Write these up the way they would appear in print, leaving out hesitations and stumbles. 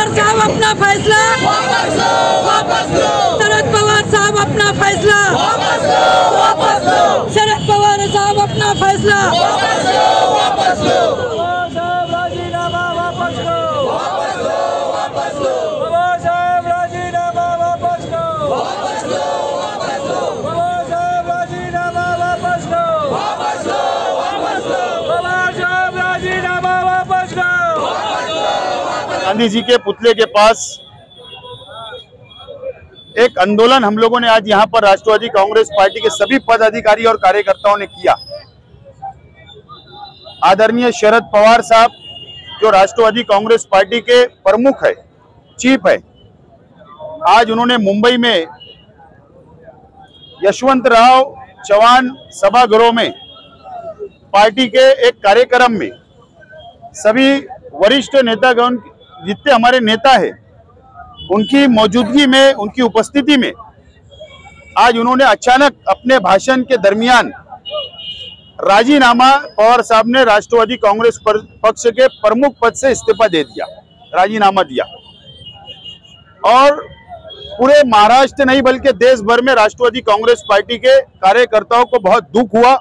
पवार साहब अपना फैसला वापस लो, वापस लो। शरद पवार साहब अपना फैसला वापस लो, वापस लो। शरद पवार साहब अपना फैसला वापस लो, वापस लो। पवार साहब राजीनामा वापस लो। वापस लो, वापस लो। पवार साहब राजीनामा वापस लो। वापस लो, वापस लो। पवार साहब राजीनामा वापस लो। वापस लो, वापस लो। पवार साहब राजीनामा वापस लो। गांधी जी के पुतले के पास एक आंदोलन हम लोगों ने आज यहां पर राष्ट्रवादी कांग्रेस पार्टी के सभी पदाधिकारी और कार्यकर्ताओं ने किया। आदरणीय शरद पवार साहब जो राष्ट्रवादी कांग्रेस पार्टी के प्रमुख है, चीफ है, आज उन्होंने मुंबई में यशवंतराव चव्हाण सभागृह में पार्टी के एक कार्यक्रम में सभी वरिष्ठ नेतागण जितने हमारे नेता है उनकी मौजूदगी में, उनकी उपस्थिति में आज उन्होंने अचानक अपने भाषण के दरमियान राजीनामा, पवार साहब ने राष्ट्रवादी कांग्रेस पक्ष के प्रमुख पद से इस्तीफा दे दिया, राजीनामा दिया। और पूरे महाराष्ट्र नहीं बल्कि देश भर में राष्ट्रवादी कांग्रेस पार्टी के कार्यकर्ताओं को बहुत दुख हुआ,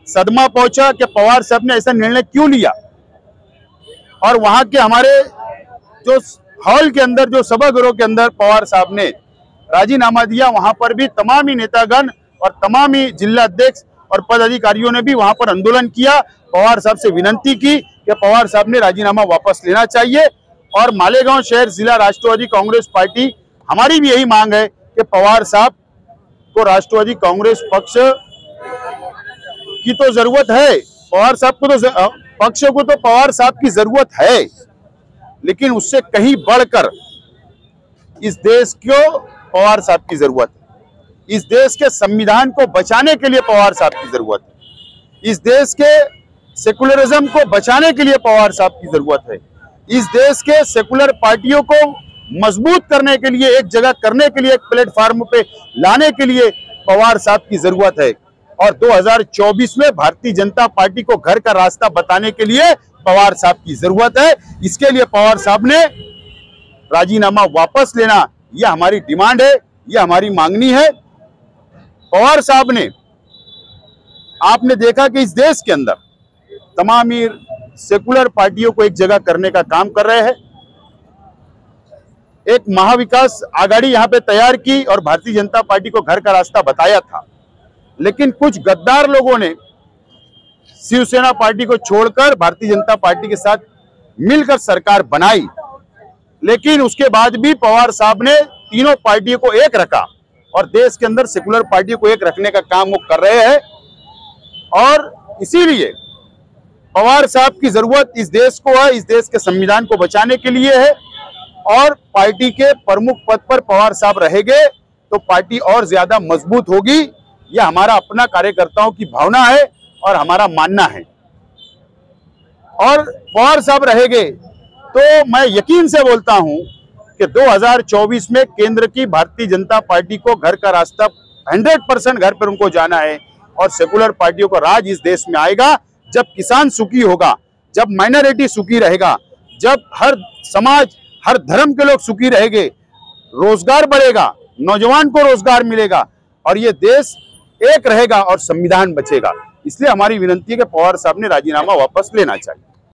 सदमा पहुंचा कि पवार साहब ने ऐसा निर्णय क्यों लिया। और वहां के हमारे जो हॉल के अंदर, जो सभागृह के अंदर पवार साहब ने राजीनामा दिया, वहां पर भी तमाम ही नेतागण और तमाम ही जिला अध्यक्ष और पदाधिकारियों ने भी वहां पर आंदोलन किया, पवार साहब से विनती की कि पवार साहब ने राजीनामा वापस लेना चाहिए। और मालेगांव शहर जिला राष्ट्रवादी कांग्रेस पार्टी, हमारी भी यही मांग है कि पवार साहब को राष्ट्रवादी कांग्रेस पक्ष की तो जरूरत है, पवार साहब को तो पक्ष को तो पवार साहब की जरूरत है, लेकिन उससे कहीं बढ़कर इस देश को पवार साहब की जरूरत है। इस देश के संविधान को बचाने के लिए पवार साहब की जरूरत है। इस देश के सेकुलरिज्म को बचाने के लिए पवार साहब की जरूरत है। इस देश के सेकुलर पार्टियों को मजबूत करने के लिए, एक जगह करने के लिए, एक प्लेटफॉर्म पे लाने के लिए पवार साहब की जरूरत है। और 2024 में भारतीय जनता पार्टी को घर का रास्ता बताने के लिए पवार साहब की जरूरत है। इसके लिए पवार साहब ने राजीनामा वापस लेना, यह हमारी डिमांड है, यह हमारी मांगनी है। पवार साहब ने, आपने देखा कि इस देश के अंदर तमाम ही सेकुलर पार्टियों को एक जगह करने का काम कर रहे हैं। एक महाविकास आघाड़ी यहां पे तैयार की और भारतीय जनता पार्टी को घर का रास्ता बताया था, लेकिन कुछ गद्दार लोगों ने शिवसेना पार्टी को छोड़कर भारतीय जनता पार्टी के साथ मिलकर सरकार बनाई। लेकिन उसके बाद भी पवार साहब ने तीनों पार्टियों को एक रखा और देश के अंदर सेकुलर पार्टियों को एक रखने का काम वो कर रहे हैं। और इसीलिए पवार साहब की जरूरत इस देश को है, इस देश के संविधान को बचाने के लिए है। और पार्टी के प्रमुख पद पर पवार साहब रहेंगे तो पार्टी और ज्यादा मजबूत होगी। यह हमारा अपना कार्यकर्ताओं की भावना है और हमारा मानना है। और पवार साहब रहेंगे तो मैं यकीन से बोलता हूं कि 2024 में केंद्र की भारतीय जनता पार्टी को घर का रास्ता 100% घर पर उनको जाना है और सेकुलर पार्टियों को राज इस देश में आएगा। जब किसान सुखी होगा, जब माइनॉरिटी सुखी रहेगा, जब हर समाज, हर धर्म के लोग सुखी रहेंगे, रोजगार बढ़ेगा, नौजवान को रोजगार मिलेगा और ये देश एक रहेगा और संविधान बचेगा। इसलिए हमारी विनती है कि पवार साहब ने राजीनामा वापस लेना चाहिए।